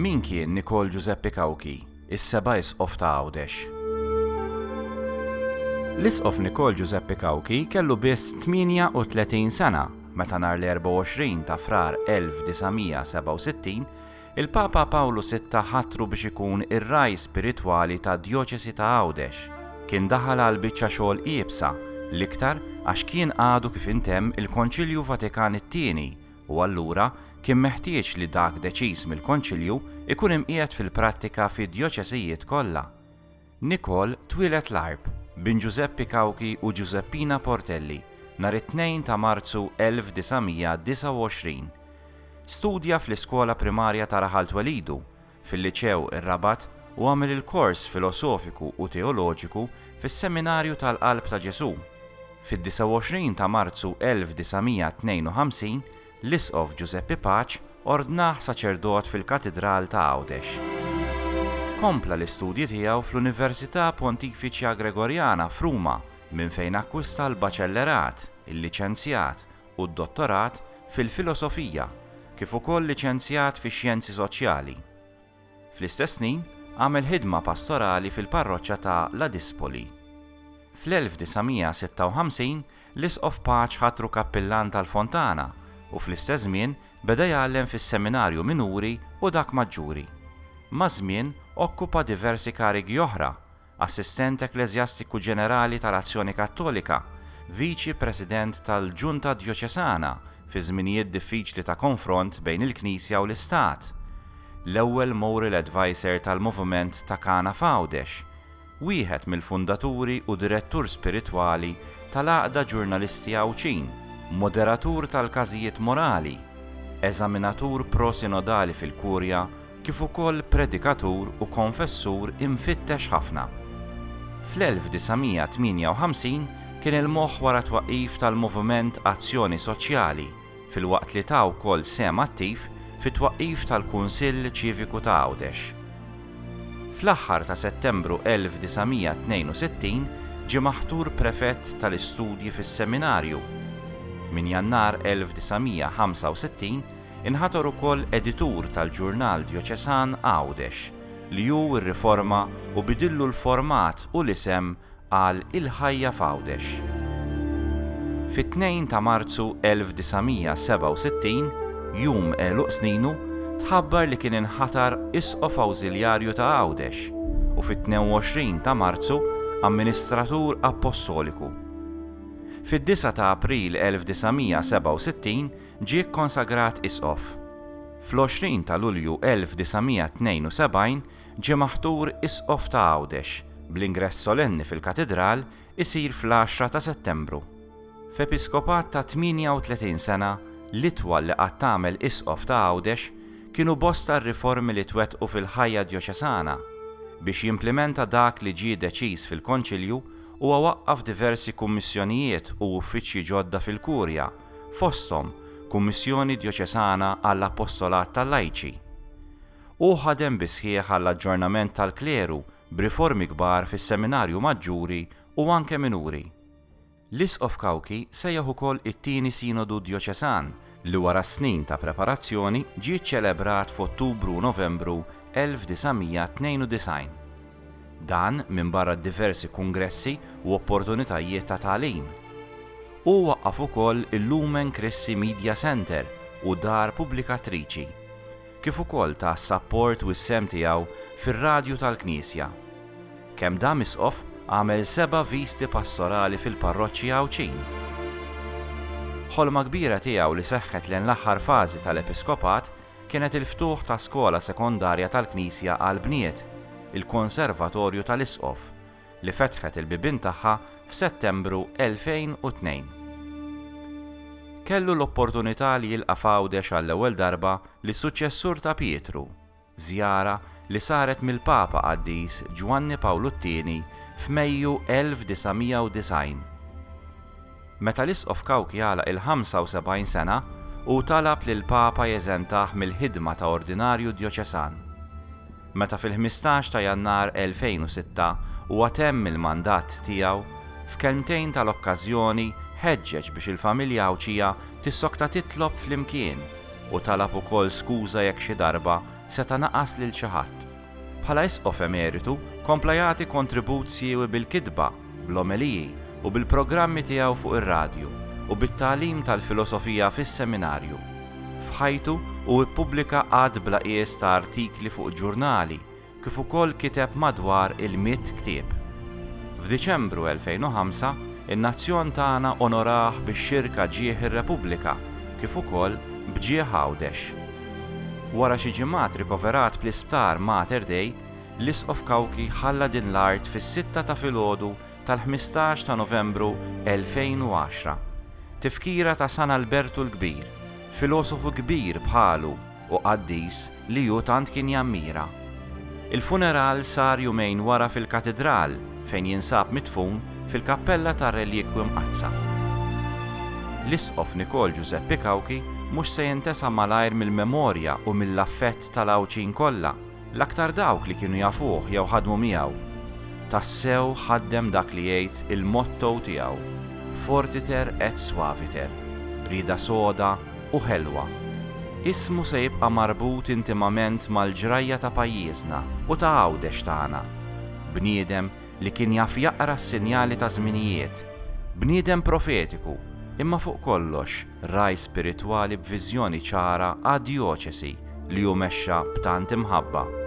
Min kien Nicole Giuseppe Cauchi, is-seba' isqof ta' Għawdex? L-isqof Nicole Giuseppe Cauchi kellu biss 38 sena meta nhar l-24 ta' Frar 1967 il-Papa Pawlu VI ħattru biex ikun ir-rai spiritwali ta' Djoċesi ta' Għawdex. Kien daħal għal biċċa xogħol qiebsa l-iktar għax kien għadu kif intemm il-Konċilju Vatikan II u allura kien meħtieġ li dak deċiż mill-Konċilju ikun imqiegħed fil-prattika fid-djoċesijiet kollha. Nicole twilet l-Arb bin Giuseppe Cauchi u Giuseppina Portelli nhar it-2 ta' Marzu 1929. Studja fl-iskola primarja ta' Raħalt Welidu, fil-Liċew ir-Rabat u għamel il-kors filosofiku u teoloġiku fis-Seminarju tal-Qalb ta' Ġesu. Fid-29 ta' Marzu 1952 l-isqof Giuseppe Paċ ordnah saċerdot fil-Katedral ta' Għawdex. Kompla l-istudji tiegħu fl-Università Pontifiċja Gregorjana f'Ruma minn fejn akkwista l-baċellerat, il-liċenzjat u d-dottorat fil-filosofija kif ukoll liċenzjat fix-xjenzi soċjali. Fl-istess snin għamel ħidma pastorali fil-parroċċja ta' Ladispoli. Fl-1956 l-isqof Paċ ħatru kappillan tal-Fontana u fl-istess żmien beda jgħallem fis-seminarju minuri u dak maġġuri. Ma' żmien okkupa diversi karigi oħra, assistent ekleżjastiku ġenerali tal-Azzjoni Kattolika, viċi president tal-Ġunta Djoċesana fi żminijiet diffiċli ta' konfront bejn il-Knisja u l-Istat, l-ewwel moral advisor tal-moviment ta' Kana f'Għawdex, wieħed mill-fundaturi u direttur spiritwali tal-Għaqda Ġurnalisti Għawċin, moderatur tal-każijiet morali, eżaminatur prosinodali fil-Kurja, kif ukoll predikatur u konfessur imfittex ħafna. Fl-1958 kien il-moħħ wara twaqqif tal-Moviment Azzjoni Soċjali, filwaqt li ta' wkoll sem attiv fit-twaqqif tal-Kunsill Ċiviku ta' Għawdex. Fl-aħħar ta' Settembru 1962 ġie maħtur prefett tal-istudji fis-seminarju. Min Jannar 1965 inħatar ukoll editur tal-ġurnal Djoċesan Għawdex li hu rriforma u bidillu l-format u l-isem għal Il-ħajja f'Għawdex. Fit-2 ta' Marzu 1967, jum eluq sninu, tħabbar li kien inħatar isqof awżiljarju ta' Għawdex u fit-22 ta' Marzu amministratur apostoliku. Fid-9 ta' April 1967 ġie konsagrat isqof. Fl-20 ta' Lulju 1972 ġie maħtur isqof ta' Għawdex bl-ingress solenni fil-katedral isir fl-10 ta' Settembru. F'episkopat ta' 38 sena l-itwal li qatt tagħmel isqof ta' Għawdex kienu bosta r-riformi li twettqu fil-ħajja djoċesana biex jimplementa dak li ġie deċiż fil-Konċilju u waqqaf diversi kummissjonijiet u uffiċċji ġodda fil-Kurja, fosthom Kummissjoni Djoċesana għall-Apostolat tal-Lajċi. U ħadem bisħieħ għall-aġġornament tal-kleru b'riformi kbar fis-seminarju maġġuri u anke minuri. L-isqof Cauchi sejjaħ ukoll it-tieni Sinodu Djoċesan li wara snin ta' preparazzjoni ġie ċċelebrat f'Ottubru u Novembru 1992. Dan minn barra diversi kongressi u opportunitajiet ta' tagħlim. U waqqaf ukoll il-Lumen Christi Media Center u dar pubblikatriċi, kif ukoll ta' s-sapport u s-sem tiegħu fir-radju tal-Knisja. Kemm da misqof għamel 7 visti pastorali fil-parroċċja Għawċin. Ħolma kbira tiegħu li seħħet lejn l-aħħar fażi tal-episkopat kienet il-ftuħ ta' skola sekondarja tal-Knisja għal bniet, il-Konservatorju tal-Isqof, li fetħet il-bibien tagħha f'Settembru 2002. Kellu l-opportunità li jilqa' f'Għawdex għall-ewwel darba lis-suċċessur ta' Pietru, żjara li saret mill-Papa Qaddis Ġwanni Pawlu II f'Mejju 1990. Meta l-isqof Cauchi għalaq il-75 sena u talab li l-Papa jeżentah mill-ħidma ta' ordinarju djoċesan. Meta fil-15 ta' Jannar 2006 huwa temm il-mandat tiegħu, f'kelmtejn tal-okkażjoni ħeġġeġ biex il-familja Għawċija tissokta titlob flimkien u talab ukoll skuża jekk xi darba seta' naqas lil xi ħadd. Bħala isqof emeritu kompla jagħti kontribut siewi bil-kitba, bl-omeliji u bil-programmi tiegħu fuq ir-radju u bit-tagħlim tal-filosofija fis-seminarju. F'ħajtu u ppubblika għad bla qies ta' artikli fuq ġurnali kif ukoll kiteb madwar il-100 ktieb. F'Diċembru 2005 in-nazzjon tagħna onorah bix-xirka ġieħ ir-Repubblika kif ukoll bġieħ Għawdex. Wara xi ġimgħat rikoverat bl-isptar Mater Dei, l-isqof Kawki ħalla din l-art fis-6 ta' filgħodu tal-15 ta' Novembru 2010. Tifkira ta' San Albertu l-Kbir, filosofu kbir bħalu u qaddis li hu tant kien jammira. Il-funeral sar jumejn wara fil-katedral fejn jinsab midfun fil-kappella tar-Relikwium Qazza. L-isqof Nikol Giuseppe Kawki mhux se jintesa' malajr mill-memorja u mill-affett tal-Għawċin kollha, l-aktar dawk li kienu jafuh jew ħadmu miegħu. Tassew ħaddem dak li jgħid il-motto tiegħu: Fortiter et suaviter, rida soda u ħelwa. Ismu se jibqa' marbut intimament mal-ġrajja ta' pajjiżna u ta' Għawdex tagħna. Bniedem li kien jaf jaqra s-sinjali ta' żminijiet, bniedem profetiku, imma fuq kollox raj spiritwali b'viżjoni ċara għad-djoċesi li hu mexxa b'tant imħabba.